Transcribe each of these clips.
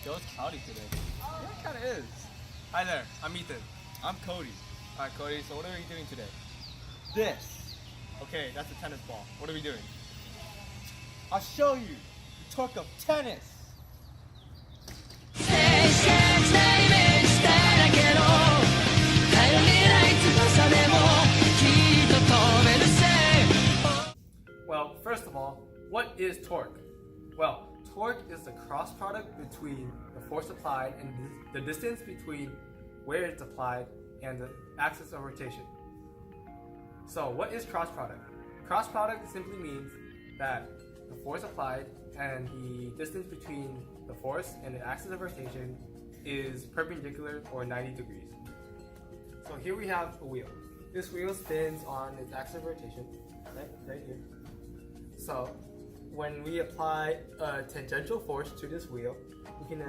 Joe's cloudy today. Yeah, it kind of is. Hi there, I'm Ethan. I'm Kody. Alright, Cody, so what are we doing today? This. Okay, that's a tennis ball. What are we doing? I'll show you the torque of tennis. Well, first of all, what is torque? Well, torque is the cross product between the force applied and the distance between where it's applied and the axis of rotation. So what is cross product? Cross product simply means that the force applied and the distance between the force and the axis of rotation is perpendicular or 90 degrees. So here we have a wheel. This wheel spins on its axis of rotation, right here. So when we apply a tangential force to this wheel, we can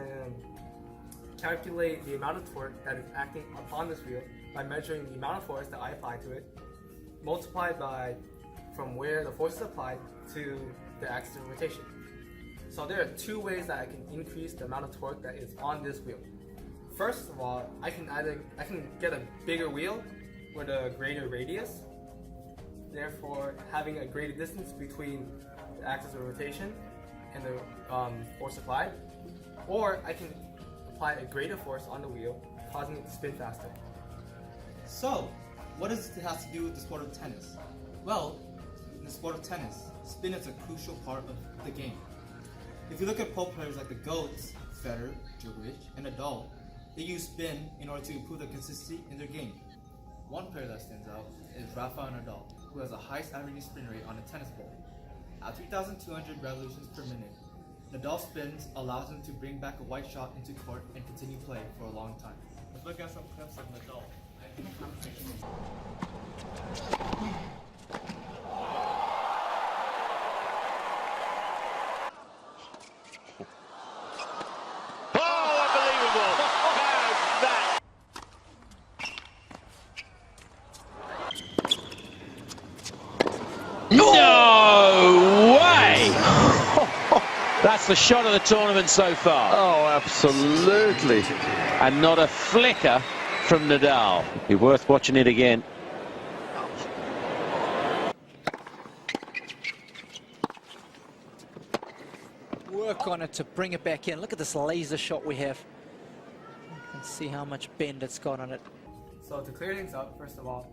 calculate the amount of torque that is acting upon this wheel by measuring the amount of force that I apply to it, multiplied by from where the force is applied to the axis of rotation. So there are two ways that I can increase the amount of torque that is on this wheel. First of all, I can get a bigger wheel with a greater radius, therefore having a greater distance between the axis of rotation and the force applied, or I can apply a greater force on the wheel, causing it to spin faster. So, what does it have to do with the sport of tennis? Well, in the sport of tennis, spin is a crucial part of the game. If you look at pro players like the GOATs, Federer, Djokovic, and Nadal, they use spin in order to improve the consistency in their game. One player that stands out is Rafael Nadal, who has the highest average spin rate on a tennis ball. At 3,200 revolutions per minute, Nadal's spins allows him to bring back a white shot into court and continue play for a long time. Let's look at some clips of Nadal. No way! That's the shot of the tournament so far. Oh, absolutely. And not a flicker from Nadal. Be worth watching it again. Work on it to bring it back in. Look at this laser shot we have. You can see how much bend it's got on it. So to clear things up, first of all,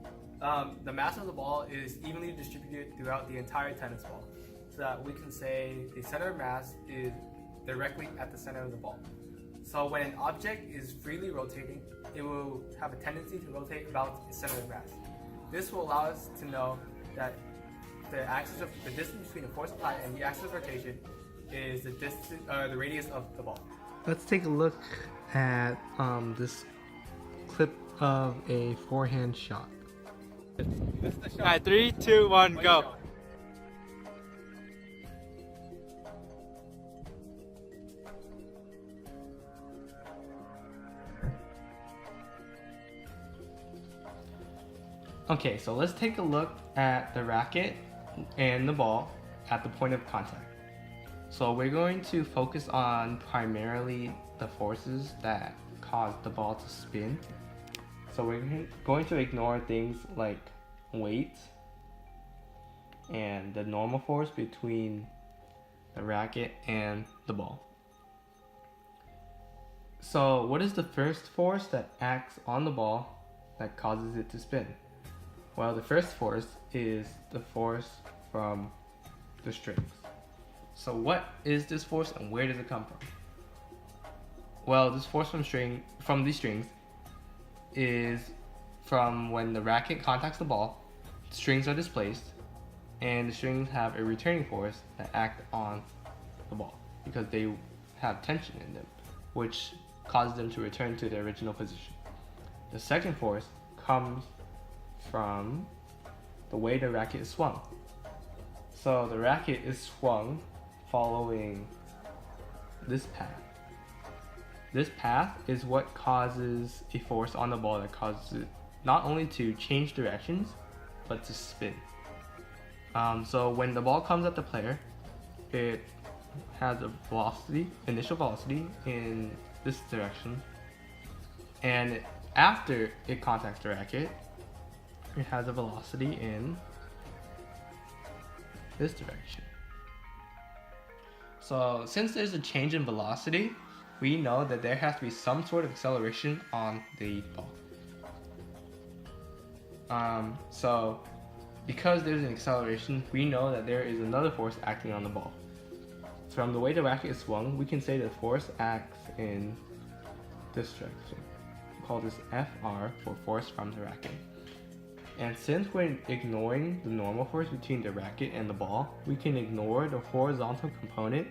the mass of the ball is evenly distributed throughout the entire tennis ball, so that we can say the center of mass is directly at the center of the ball. So when an object is freely rotating, it will have a tendency to rotate about its center of mass. This will allow us to know that the distance between the force applied and the axis of rotation is the radius of the ball. Let's take a look at this clip of a forehand shot. Alright, 3, 2, 1, go. Okay, so let's take a look at the racket and the ball at the point of contact. So we're going to focus on primarily the forces that cause the ball to spin. So we're going to ignore things like weight and the normal force between the racket and the ball. So what is the first force that acts on the ball that causes it to spin? Well, the first force is the force from the strings. So what is this force and where does it come from? Well, this force from the strings is from when the racket contacts the ball, the strings are displaced, and the strings have a returning force that act on the ball because they have tension in them, which causes them to return to their original position. The second force comes from the way the racket is swung. So the racket is swung following this path. This path is what causes a force on the ball that causes it not only to change directions, but to spin. So when the ball comes at the player, it has a velocity, initial velocity in this direction, and after it contacts the racket, it has a velocity in this direction. So since there's a change in velocity, we know that there has to be some sort of acceleration on the ball. So because there's an acceleration, we know that there is another force acting on the ball. From the way the racket is swung, we can say the force acts in this direction. We call this FR for force from the racket. And since we're ignoring the normal force between the racket and the ball, we can ignore the horizontal component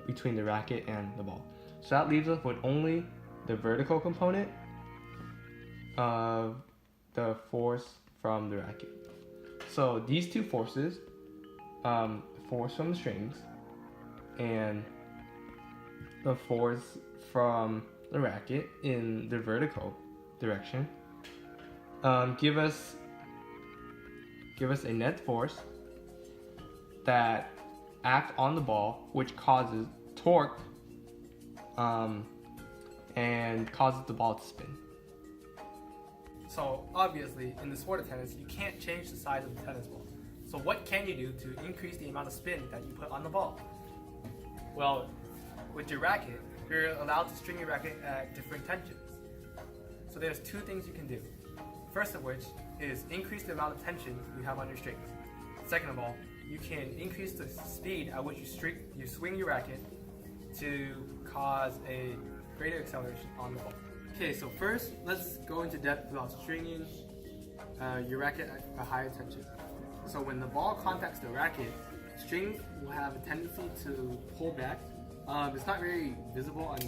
between the racket and the ball. So that leaves us with only the vertical component of the force from the racket. So these two forces, force from the strings and the force from the racket in the vertical direction, give us a net force that act on the ball, which causes torque and causes the ball to spin. So obviously, in the sport of tennis, you can't change the size of the tennis ball. So what can you do to increase the amount of spin that you put on the ball? Well, with your racket, you're allowed to string your racket at different tensions. So there's two things you can do. First of which is increase the amount of tension you have on your strings. Second of all, you can increase the speed at which you swing your racket to cause a greater acceleration on the ball. Okay, so first, let's go into depth about stringing your racket at a higher tension. So when the ball contacts the racket, strings will have a tendency to pull back. It's not very visible on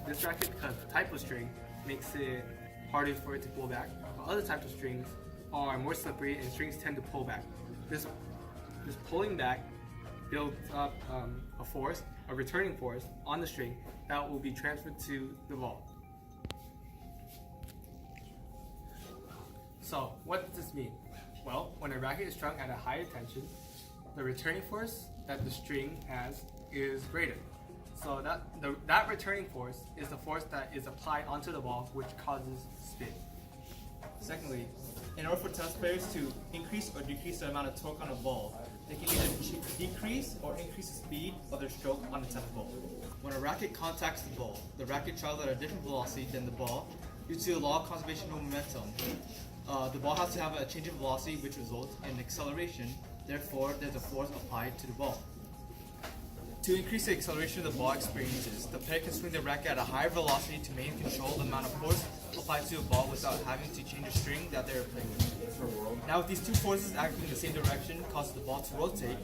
this racket because the type of string makes it harder for it to pull back. But other types of strings are more slippery and strings tend to pull back. This pulling back builds up a returning force on the string that will be transferred to the ball. So what does this mean? Well, when a racket is strung at a higher tension, the returning force that the string has is greater. So that returning force is the force that is applied onto the ball, which causes spin. Secondly, in order for tennis players to increase or decrease the amount of torque on a ball, they can either decrease or increase the speed of their stroke on a tennis ball. When a racket contacts the racket travels at a different velocity than the ball due to the law of conservation of momentum. The ball has to have a change in velocity which results in acceleration, therefore there's a force applied to the ball. To increase the acceleration the ball experiences, the player can swing the racket at a higher velocity to maintain control the amount of force applied to a ball without having to change the string that they're playing with. Now with these two forces acting in the same direction causes the ball to rotate,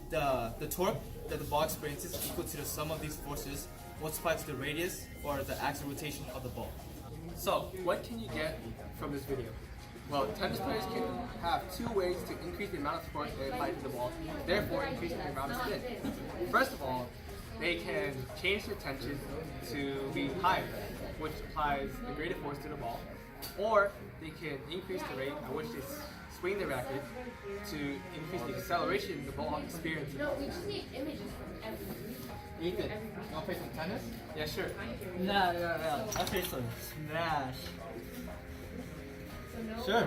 the torque that the ball experiences is equal to the sum of these forces multiplied to the radius or the axis of rotation of the ball. So what can you get from this video? Well, tennis players can have two ways to increase the amount of force they apply to the ball, therefore increasing the amount of spin. First of all, they can change their tension to be higher, which applies a greater force to the ball, or they can increase the rate at which they swing the racket to increase the acceleration the ball experiences. Ethan, you want to play some tennis? Yeah, sure. No. I'll play some Smash. Sure.